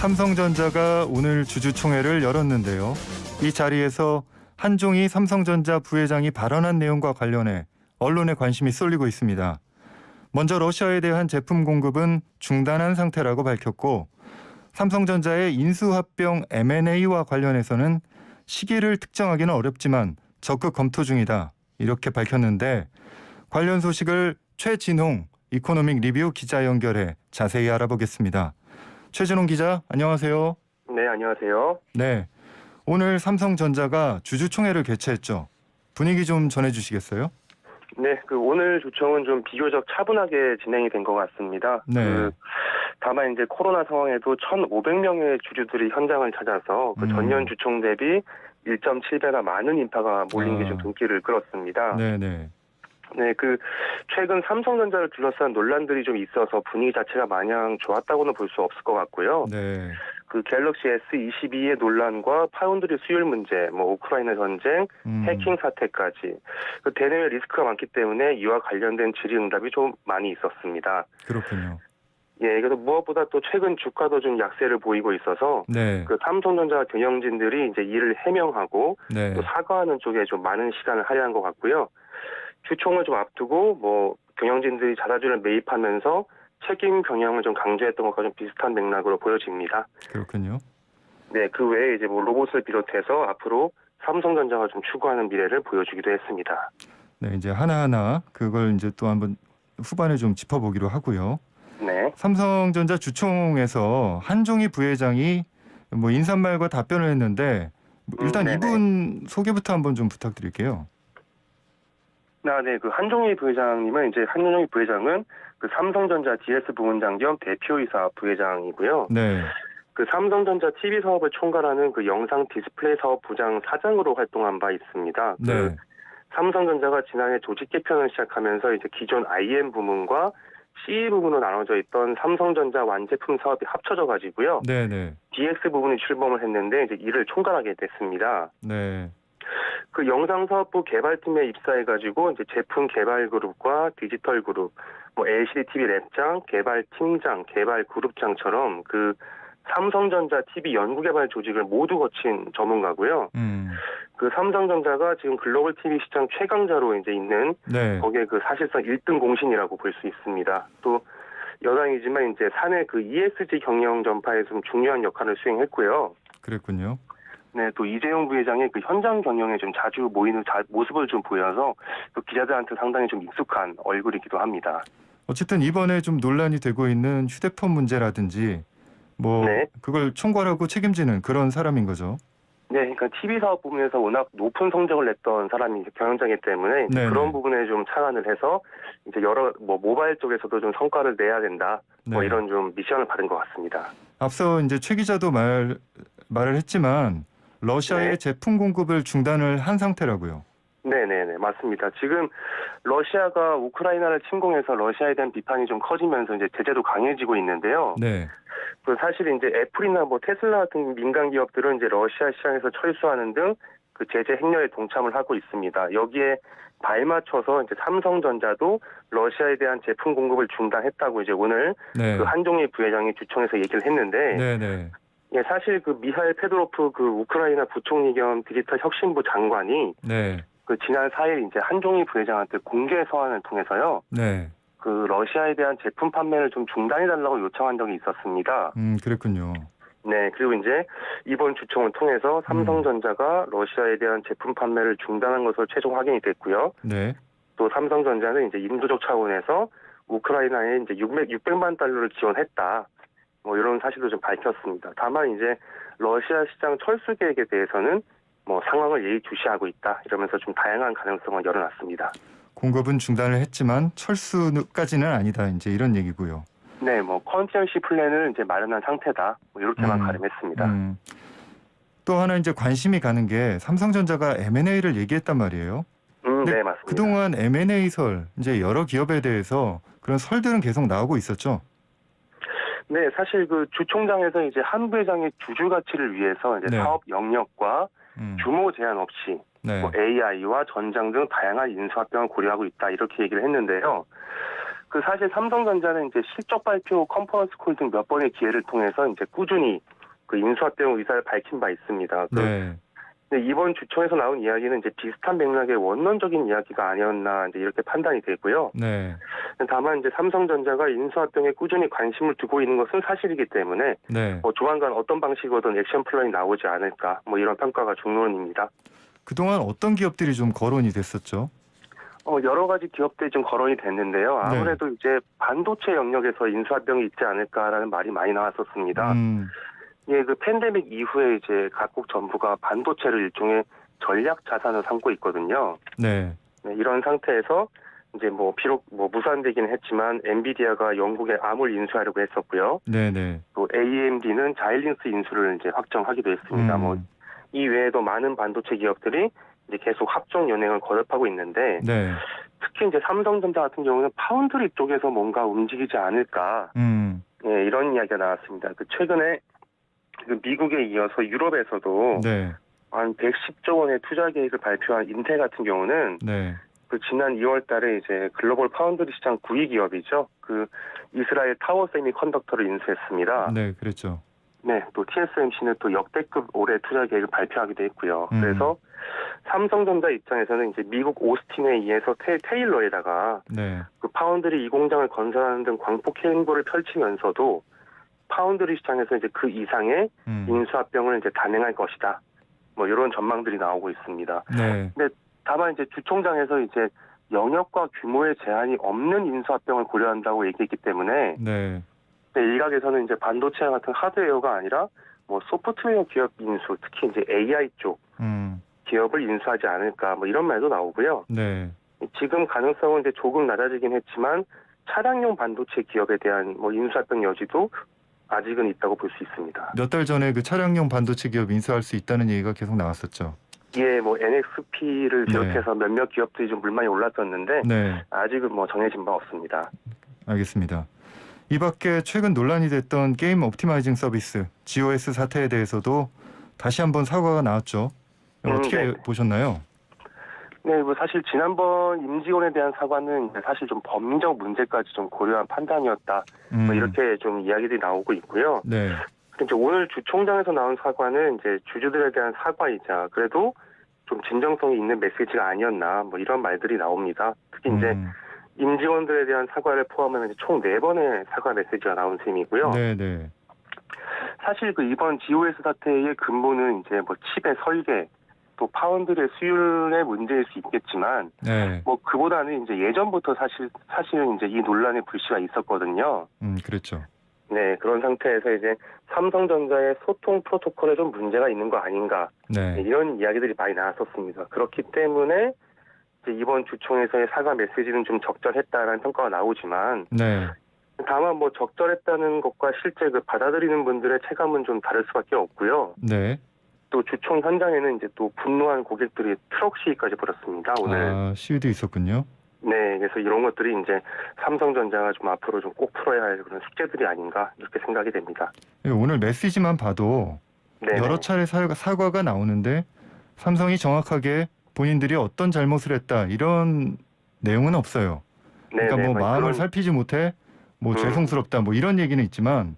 삼성전자가 오늘 주주총회를 열었는데요. 이 자리에서 한종희 삼성전자 부회장이 발언한 내용과 관련해 언론의 관심이 쏠리고 있습니다. 먼저 러시아에 대한 제품 공급은 중단한 상태라고 밝혔고, 삼성전자의 인수합병 M&A와 관련해서는 시기를 특정하기는 어렵지만 적극 검토 중이다, 이렇게 밝혔는데, 관련 소식을 최진홍 이코노믹 리뷰 기자 연결해 자세히 알아보겠습니다. 최진홍 기자, 안녕하세요. 네, 안녕하세요. 네, 오늘 삼성전자가 주주총회를 개최했죠. 분위기 좀 전해주시겠어요? 네, 오늘 주총은 좀 비교적 차분하게 진행이 된 것 같습니다. 네. 다만 이제 코로나 상황에도 1,500명의 주주들이 현장을 찾아서 전년 주총 대비 1.7배나 많은 인파가 몰린 게 좀 눈길을 끌었습니다. 네네. 네, 최근 삼성전자를 둘러싼 논란들이 좀 있어서 분위기 자체가 마냥 좋았다고는 볼 수 없을 것 같고요. 네. 갤럭시 S22의 논란과 파운드리 수율 문제, 우크라이나 전쟁, 해킹 사태까지 대내외 리스크가 많기 때문에 이와 관련된 질의응답이 좀 많이 있었습니다. 그렇군요. 예, 그래서 무엇보다 또 최근 주가도 좀 약세를 보이고 있어서 네. 삼성전자 경영진들이 이제 이를 해명하고 네. 또 사과하는 쪽에 좀 많은 시간을 할애한 것 같고요. 주총을 좀 앞두고 경영진들이 자사주를 매입하면서 책임 경영을 좀 강조했던 것과 좀 비슷한 맥락으로 보여집니다. 그렇군요. 네, 그 외에 이제 로봇을 비롯해서 앞으로 삼성전자가 좀 추구하는 미래를 보여주기도 했습니다. 네, 이제 하나하나 그걸 이제 또 한번 후반에 좀 짚어보기로 하고요. 네. 삼성전자 주총에서 한종희 부회장이 인사말과 답변을 했는데, 일단 네네. 이분 소개부터 한번 좀 부탁드릴게요. 네, 한종희 부회장님은 한종희 부회장은 삼성전자 DS 부문장 겸 대표이사 부회장이고요. 네. 삼성전자 TV 사업을 총괄하는 영상 디스플레이 사업 부장 사장으로 활동한 바 있습니다. 네. 삼성전자가 지난해 조직 개편을 시작하면서 이제 기존 IM 부문과 CE 부문으로 나눠져 있던 삼성전자 완제품 사업이 합쳐져 가지고요. 네네. DX 부분이 출범을 했는데 이제 이를 총괄하게 됐습니다. 네. 영상사업부 개발팀에 입사해가지고 이제 제품 개발 그룹과 디지털 그룹, LCD TV 랩장, 개발팀장, 개발 그룹장처럼 삼성전자 TV 연구개발 조직을 모두 거친 전문가고요. 삼성전자가 지금 글로벌 TV 시장 최강자로 이제 있는 네. 거기에 사실상 1등 공신이라고 볼 수 있습니다. 또 여당이지만 이제 사내 ESG 경영 전파에 좀 중요한 역할을 수행했고요. 그랬군요. 네, 또 이재용 부회장의 현장 경영에 좀 자주 모이는 모습을 좀 보여서 또 기자들한테 상당히 좀 익숙한 얼굴이기도 합니다. 어쨌든 이번에 좀 논란이 되고 있는 휴대폰 문제라든지 네. 그걸 총괄하고 책임지는 그런 사람인 거죠. 네, 그러니까 TV 사업 부분에서 워낙 높은 성적을 냈던 사람이 경영자이기 때문에 이제 그런 부분에 좀 착안을 해서 이제 여러 모바일 쪽에서도 좀 성과를 내야 된다. 네. 이런 좀 미션을 받은 것 같습니다. 앞서 이제 최 기자도 말을 했지만 러시아의 네. 제품 공급을 중단을 한 상태라고요. 네네네, 맞습니다. 지금 러시아가 우크라이나를 침공해서 러시아에 대한 비판이 좀 커지면서 이제 제재도 강해지고 있는데요. 네. 사실 이제 애플이나 테슬라 같은 민간 기업들은 이제 러시아 시장에서 철수하는 등 제재 행렬에 동참을 하고 있습니다. 여기에 발맞춰서 이제 삼성전자도 러시아에 대한 제품 공급을 중단했다고 이제 오늘 네. 한종희 부회장이 주총에서 얘기를 했는데, 네네. 예, 사실 미하일 페도로프 우크라이나 부총리 겸 디지털 혁신부 장관이 네. 지난 4일 이제 한종희 부회장한테 공개 서한을 통해서요. 네. 러시아에 대한 제품 판매를 좀 중단해달라고 요청한 적이 있었습니다. 그랬군요. 네, 그리고 이제 이번 주총을 통해서 삼성전자가 러시아에 대한 제품 판매를 중단한 것으로 최종 확인이 됐고요. 네. 또 삼성전자는 이제 인도적 차원에서 우크라이나에 이제 600만 달러를 지원했다. 이런 사실도 좀 밝혔습니다. 다만 이제 러시아 시장 철수 계획에 대해서는 상황을 예의주시하고 있다. 이러면서 좀 다양한 가능성을 열어놨습니다. 공급은 중단을 했지만 철수까지는 아니다. 이제 이런 얘기고요. 네, 컨티넌시 플랜을 이제 마련한 상태다. 이렇게만 가름했습니다. 또 하나 이제 관심이 가는 게 삼성전자가 M&A를 얘기했단 말이에요. 네, 맞습니다. 그동안 M&A 이제 여러 기업에 대해서 그런 설들은 계속 나오고 있었죠. 네, 사실 주총장에서 이제 한 부회장의 주주 가치를 위해서 이제 네. 사업 영역과 규모 제한 없이 네. AI와 전장 등 다양한 인수합병을 고려하고 있다. 이렇게 얘기를 했는데요. 사실 삼성전자는 이제 실적 발표, 컨퍼런스 콜 등 몇 번의 기회를 통해서 이제 꾸준히 그 인수합병 의사를 밝힌 바 있습니다. 네. 근데 이번 주총에서 나온 이야기는 이제 비슷한 맥락의 원론적인 이야기가 아니었나 이제 이렇게 판단이 되고요. 네. 다만 이제 삼성전자가 인수합병에 꾸준히 관심을 두고 있는 것은 사실이기 때문에 네. 조만간 어떤 방식으로든 액션 플랜이 나오지 않을까 이런 평가가 중론입니다. 그동안 어떤 기업들이 좀 거론이 됐었죠? 여러 가지 기업들이 좀 거론이 됐는데요. 네. 아무래도 이제 반도체 영역에서 인수합병이 있지 않을까라는 말이 많이 나왔었습니다. 예, 그 팬데믹 이후에 이제 각국 정부가 반도체를 일종의 전략 자산으로 삼고 있거든요. 네. 네, 이런 상태에서 이제 비록 무산되기는 했지만 엔비디아가 영국의 암을 인수하려고 했었고요. 네네. 또 AMD는 자일린스 인수를 이제 확정하기도 했습니다. 이 외에도 많은 반도체 기업들이 이제 계속 합종 연행을 거듭하고 있는데 네. 특히 이제 삼성전자 같은 경우는 파운드리 쪽에서 뭔가 움직이지 않을까 예, 이런 이야기가 나왔습니다. 그 최근에 그 미국에 이어서 유럽에서도 네. 한 110조 원의 투자 계획을 발표한 인텔 같은 경우는 네. 그 지난 2월 달에 이제 글로벌 파운드리 시장 9위 기업이죠. 그 이스라엘 타워 세미컨덕터를 인수했습니다. 네, 그랬죠. 네, 또 TSMC는 또 역대급 올해 투자 계획을 발표하기도 했고요. 그래서 삼성전자 입장에서는 이제 미국 오스틴에 의해서 테일러에다가 네. 그 파운드리 2공장을 건설하는 등 광폭 행보를 펼치면서도 파운드리 시장에서 이제 그 이상의 인수합병을 이제 단행할 것이다. 이런 전망들이 나오고 있습니다. 네. 근데 다만 이제 주총장에서 이제 영역과 규모의 제한이 없는 인수합병을 고려한다고 얘기했기 때문에 네. 일각에서는 이제 반도체와 같은 하드웨어가 아니라 소프트웨어 기업 인수, 특히 이제 AI 쪽 기업을 인수하지 않을까 이런 말도 나오고요. 네. 지금 가능성은 이제 조금 낮아지긴 했지만 차량용 반도체 기업에 대한 인수합병 여지도 아직은 있다고 볼 수 있습니다. 몇 달 전에 그 차량용 반도체 기업 인수할 수 있다는 얘기가 계속 나왔었죠. 예, NXP를 비롯해서 몇몇 기업들이 좀 물망이 올랐었는데 네. 아직은 정해진 바 없습니다. 알겠습니다. 이 밖에 최근 논란이 됐던 게임 옵티마이징 서비스 GOS 사태에 대해서도 다시 한번 사과가 나왔죠. 어떻게 보셨나요? 네, 사실 지난번 임직원에 대한 사과는 사실 좀 법리적 문제까지 좀 고려한 판단이었다. 이렇게 좀 이야기들이 나오고 있고요. 네. 이제 오늘 주총장에서 나온 사과는 이제 주주들에 대한 사과이자 그래도 좀 진정성이 있는 메시지가 아니었나 이런 말들이 나옵니다. 특히 이제 임직원들에 대한 사과를 포함하면 이제 총 4번의 사과 메시지가 나온 셈이고요. 네. 사실 그 이번 GOS 사태의 근본은 이제 칩의 설계 또 파운드리의 수율의 문제일 수 있겠지만 네. 그보다는 이제 예전부터 사실은 이제 이 논란의 불씨가 있었거든요. 그렇죠. 네, 그런 상태에서 이제 삼성전자의 소통 프로토콜에 좀 문제가 있는 거 아닌가 네. 이런 이야기들이 많이 나왔었습니다. 그렇기 때문에 이제 이번 주총에서의 사과 메시지는 좀 적절했다라는 평가가 나오지만 네. 다만 적절했다는 것과 실제 그 받아들이는 분들의 체감은 좀 다를 수밖에 없고요. 네. 또 주총 현장에는 이제 또 분노한 고객들이 트럭 시위까지 벌였습니다. 오늘. 시위도 있었군요. 네, 그래서 이런 것들이 이제 삼성전자가 좀 앞으로 좀 꼭 풀어야 할 그런 숙제들이 아닌가 이렇게 생각이 됩니다. 오늘 메시지만 봐도 네네. 여러 차례 사과가 나오는데 삼성이 정확하게 본인들이 어떤 잘못을 했다 이런 내용은 없어요. 그러니까 마음을 살피지 못해 죄송스럽다 이런 얘기는 있지만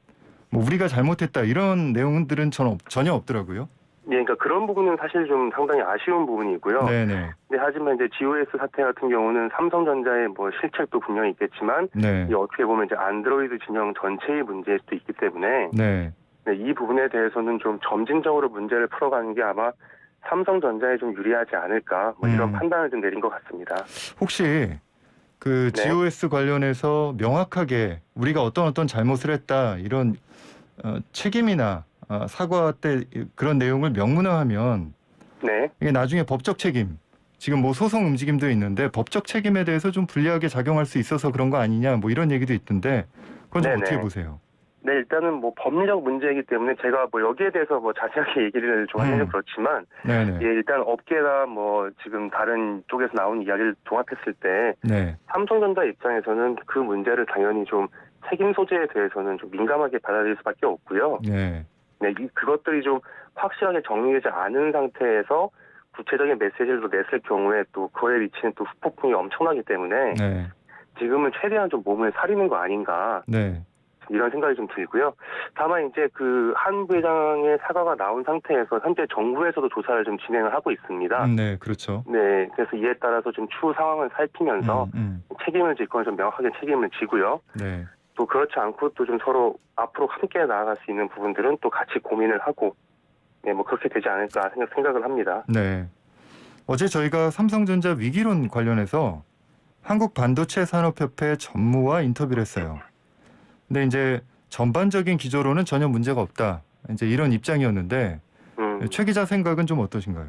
우리가 잘못했다 이런 내용들은 전혀 없더라고요. 예, 그러니까 그런 부분은 사실 좀 상당히 아쉬운 부분이고요. 네네. 근데 하지만 이제 GOS 사태 같은 경우는 삼성전자의 실책도 분명히 있겠지만 네. 어떻게 보면 이제 안드로이드 진영 전체의 문제일 수도 있기 때문에 네. 이 부분에 대해서는 좀 점진적으로 문제를 풀어가는 게 아마 삼성전자에 좀 유리하지 않을까 이런 판단을 좀 내린 것 같습니다. 혹시 그 네. GOS 관련해서 명확하게 우리가 어떤 잘못을 했다 이런 책임이나 사과 때 그런 내용을 명문화하면 네. 이게 나중에 법적 책임 지금 소송 움직임도 있는데 법적 책임에 대해서 좀 불리하게 작용할 수 있어서 그런 거 아니냐 이런 얘기도 있던데 그건 좀 어떻게 보세요? 네, 일단은 법리적 문제이기 때문에 제가 여기에 대해서 자세하게 얘기를 좀 하기는 그렇지만 네네. 예, 일단 업계나 지금 다른 쪽에서 나온 이야기를 종합했을 때 네. 삼성전자 입장에서는 그 문제를 당연히 좀 책임 소재에 대해서는 좀 민감하게 받아들일 수밖에 없고요. 네. 네, 그것들이 좀 확실하게 정리되지 않은 상태에서 구체적인 메시지를 냈을 경우에 또 그에 미치는 또 후폭풍이 엄청나기 때문에 네. 지금은 최대한 좀 몸을 사리는 거 아닌가. 네. 이런 생각이 좀 들고요. 다만 이제 그 한 부회장의 사과가 나온 상태에서 현재 정부에서도 조사를 좀 진행을 하고 있습니다. 네, 그렇죠. 네, 그래서 이에 따라서 좀 추후 상황을 살피면서 책임을 질 건 좀 명확하게 책임을 지고요. 네, 또 그렇지 않고 또 좀 서로 앞으로 함께 나아갈 수 있는 부분들은 또 같이 고민을 하고, 네, 뭐 그렇게 되지 않을까 생각을 합니다. 네. 어제 저희가 삼성전자 위기론 관련해서 한국반도체산업협회 전무와 인터뷰를 했어요. 근데 이제 전반적인 기조로는 전혀 문제가 없다. 이제 이런 입장이었는데 최 기자 생각은 좀 어떠신가요?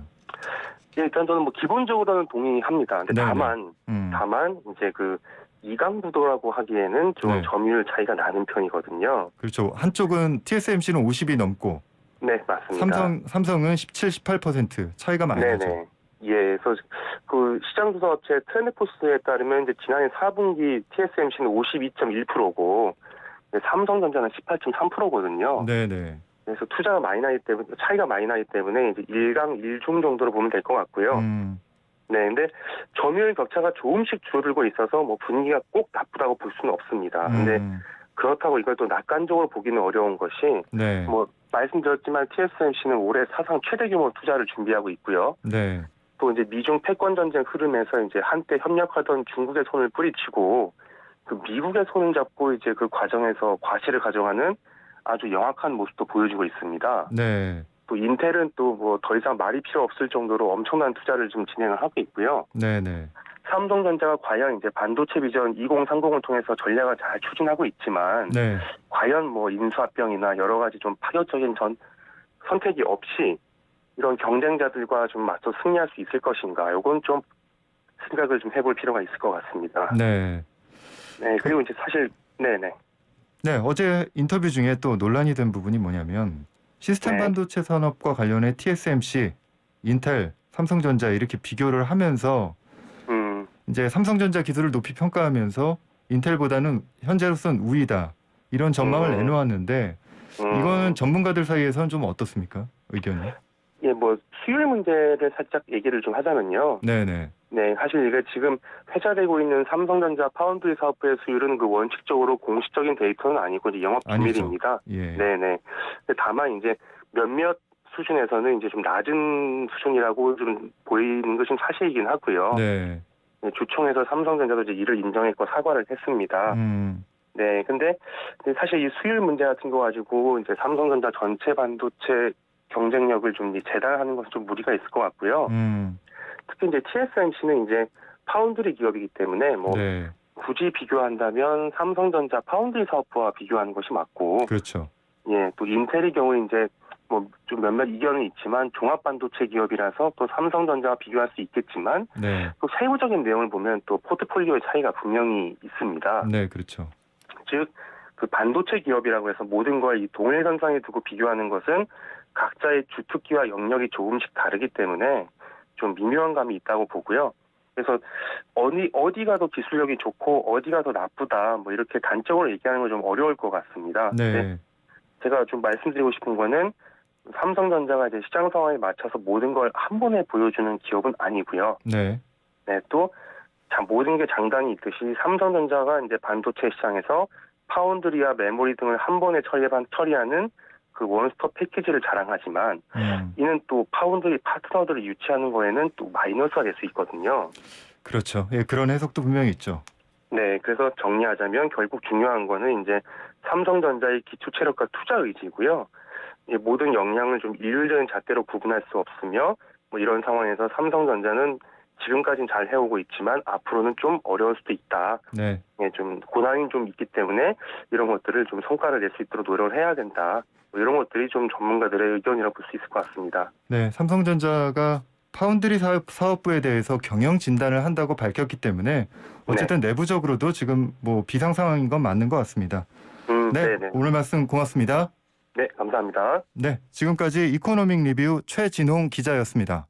예, 일단 저는 뭐 기본적으로는 동의합니다. 근데 네네. 다만 이제 그 이강구도라고 하기에는 좀 네. 점유율 차이가 나는 편이거든요. 그렇죠. 한쪽은 TSMC는 50이 넘고 네, 맞습니다. 삼성은 17, 18% 차이가 많이 나죠. 네네. 예, 그래서 그 시장조사업체 트렌드포스에 따르면 이제 지난해 4분기 TSMC는 52.1%고 삼성전자는 18.3%거든요. 네네. 그래서 투자가 많이 나기 때문에 차이가 많이 나기 때문에 이제 일강 일중 정도로 보면 될 것 같고요. 네, 근데 점유율 격차가 조금씩 줄어들고 있어서 뭐 분위기가 꼭 나쁘다고 볼 수는 없습니다. 근데 그렇다고 이걸 또 낙관적으로 보기는 어려운 것이 네. 뭐 말씀드렸지만 TSMC는 올해 사상 최대 규모 투자를 준비하고 있고요. 네. 또 이제 미중 패권 전쟁 흐름에서 이제 한때 협력하던 중국의 손을 뿌리치고 그 미국의 손을 잡고 이제 그 과정에서 과실을 가져가는 아주 영악한 모습도 보여주고 있습니다. 네. 또 인텔은 또 뭐 더 이상 말이 필요 없을 정도로 엄청난 투자를 좀 진행을 하고 있고요. 네네. 삼성전자가 과연 이제 반도체 비전 2030을 통해서 전략을 잘 추진하고 있지만 네. 과연 뭐 인수합병이나 여러 가지 좀 파격적인 선택이 없이 이런 경쟁자들과 좀 맞서 승리할 수 있을 것인가? 이건 좀 생각을 좀 해볼 필요가 있을 것 같습니다. 네. 네, 그리고 이제 사실 네네. 네, 어제 인터뷰 중에 또 논란이 된 부분이 뭐냐면 시스템 네. 반도체 산업과 관련해 TSMC, 인텔, 삼성전자 이렇게 비교를 하면서 이제 삼성전자 기술을 높이 평가하면서 인텔보다는 현재로선 우위다. 이런 전망을 내놓았는데 이거는 전문가들 사이에서는 좀 어떻습니까? 의견이? 예, 뭐 수율 문제를 살짝 얘기를 좀 하자면요. 네네. 네, 사실 이게 지금 회자되고 있는 삼성전자 파운드리 사업부의 수율은 그 원칙적으로 공식적인 데이터는 아니고 이제 영업 비밀입니다. 예. 네네. 다만 이제 몇몇 수준에서는 이제 좀 낮은 수준이라고 좀 보이는 것은 사실이긴 하고요. 네. 네, 주총에서 삼성전자도 이제 이를 인정했고 사과를 했습니다. 네, 근데 사실 이 수율 문제 같은 거 가지고 이제 삼성전자 전체 반도체 경쟁력을 좀 재단하는 것은 좀 무리가 있을 것 같고요. 특히 이제 TSMC는 이제 파운드리 기업이기 때문에 뭐 네. 굳이 비교한다면 삼성전자 파운드리 사업부와 비교하는 것이 맞고, 그렇죠. 예, 또 인텔의 경우 이제 뭐 좀 몇몇 이견은 있지만 종합 반도체 기업이라서 또 삼성전자와 비교할 수 있겠지만, 네. 또 세부적인 내용을 보면 또 포트폴리오의 차이가 분명히 있습니다. 네, 그렇죠. 즉, 그 반도체 기업이라고 해서 모든 걸 이 동일선상에 두고 비교하는 것은 각자의 주특기와 영역이 조금씩 다르기 때문에 좀 미묘한 감이 있다고 보고요. 그래서 어디가 더 기술력이 좋고 어디가 더 나쁘다 뭐 이렇게 단적으로 얘기하는 건 좀 어려울 것 같습니다. 네. 제가 좀 말씀드리고 싶은 거는 삼성전자가 이제 시장 상황에 맞춰서 모든 걸 한 번에 보여주는 기업은 아니고요. 네. 네, 또 모든 게 장단이 있듯이 삼성전자가 이제 반도체 시장에서 파운드리와 메모리 등을 한 번에 처리하는 그 원스톱 패키지를 자랑하지만 이는 또 파운드리 파트너들을 유치하는 거에는 또 마이너스가 될 수 있거든요. 그렇죠. 예, 그런 해석도 분명히 있죠. 네, 그래서 정리하자면 결국 중요한 거는 이제 삼성전자의 기초 체력과 투자 의지고요. 모든 역량을 좀 일률적인 잣대로 구분할 수 없으며 뭐 이런 상황에서 삼성전자는 지금까지는 잘 해오고 있지만 앞으로는 좀 어려울 수도 있다. 네. 예, 좀 고난이 좀 있기 때문에 이런 것들을 좀 성과를 낼 수 있도록 노력을 해야 된다. 뭐 이런 것들이 좀 전문가들의 의견이라고 볼 수 있을 것 같습니다. 네, 삼성전자가 파운드리 사업부에 대해서 경영 진단을 한다고 밝혔기 때문에 어쨌든 내부적으로도 지금 뭐 비상 상황인 건 맞는 것 같습니다. 네, 네네. 오늘 말씀 고맙습니다. 네, 감사합니다. 네, 지금까지 이코노믹 리뷰 최진홍 기자였습니다.